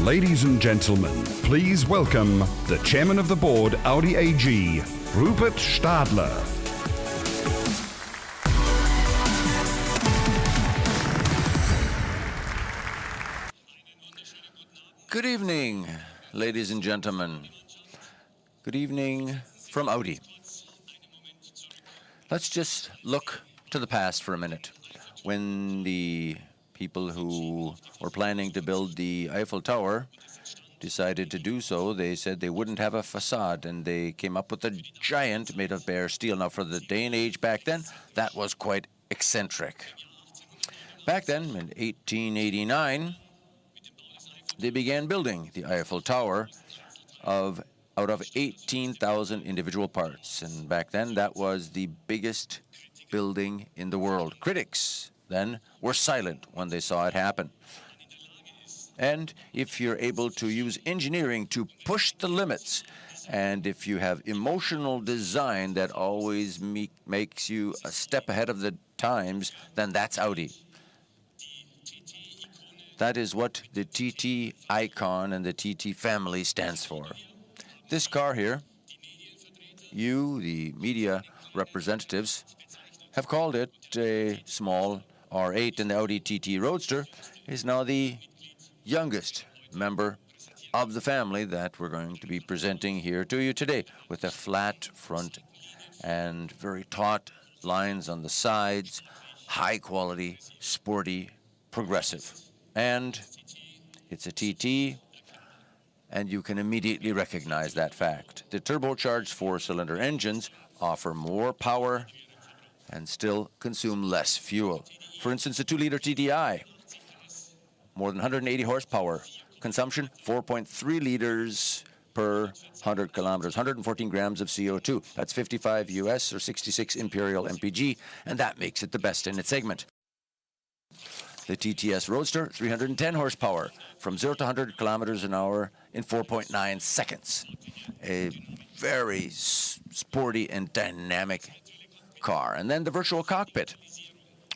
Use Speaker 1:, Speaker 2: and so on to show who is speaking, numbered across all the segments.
Speaker 1: Ladies and gentlemen, please welcome the Chairman of the Board, Audi AG, Rupert Stadler.
Speaker 2: Good evening, ladies and gentlemen. Good evening from Audi. Let's just look to the past for a minute. When the people who were planning to build the Eiffel Tower decided to do so, they said they wouldn't have a facade, and they came up with a giant made of bare steel. Now, for the day and age back then, that was quite eccentric. Back then, in 1889, they began building the Eiffel Tower out of 18,000 individual parts. And back then, that was the biggest building in the world. Critics then were silent when they saw it happen. And if you're able to use engineering to push the limits, and if you have emotional design that always makes you a step ahead of the times, then that's Audi. That is what the TT icon and the TT family stands for. This car here, you, the media representatives, have called it a small R8, and the Audi TT Roadster is now the youngest member of the family that we're going to be presenting here to you today, with a flat front and very taut lines on the sides, high quality, sporty, progressive. And it's a TT, and you can immediately recognize that fact. The turbocharged four-cylinder engines offer more power and still consume less fuel. For instance, the 2-liter TDI, more than 180 horsepower. Consumption, 4.3 liters per 100 kilometers, 114 grams of CO2. That's 55 US or 66 Imperial MPG, and that makes it the best in its segment. The TTS Roadster, 310 horsepower, from 0 to 100 kilometers an hour in 4.9 seconds. A very sporty and dynamic car. And then the virtual cockpit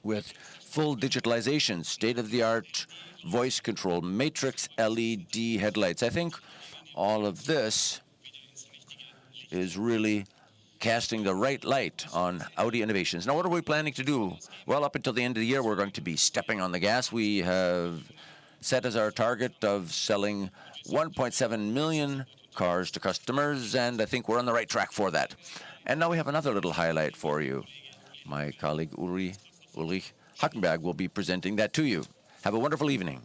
Speaker 2: with full digitalization, state-of-the-art voice control, matrix LED headlights. I think all of this is really casting the right light on Audi innovations. Now, what are we planning to do? Well, up until the end of the year, we're going to be stepping on the gas. We have set as our target of selling 1.7 million cars to customers, and I think we're on the right track for that. And now we have another little highlight for you. My colleague Ulrich Hackenberg will be presenting that to you. Have a wonderful evening.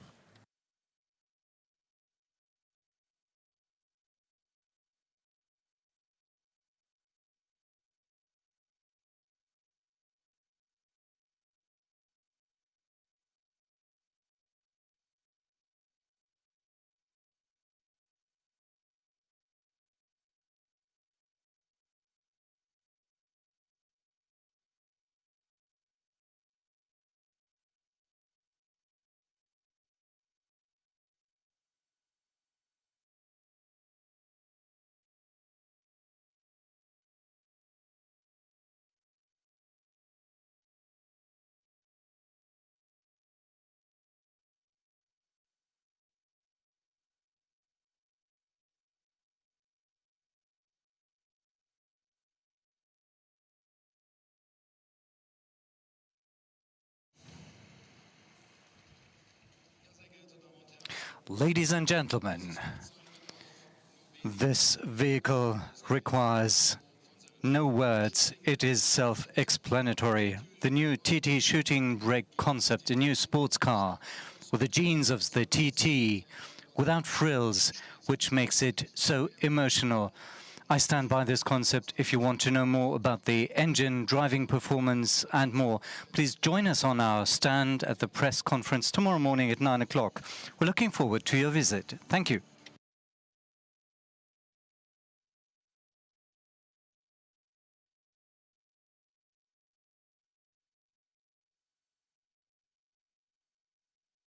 Speaker 3: Ladies and gentlemen, this vehicle requires no words. It is self-explanatory. The new TT shooting brake concept, a new sports car with the genes of the TT, without frills, which makes it so emotional. I stand by this concept. If you want to know more about the engine, driving performance, and more, please join us on our stand at the press conference tomorrow morning at 9 o'clock. We're looking forward to your visit. Thank you.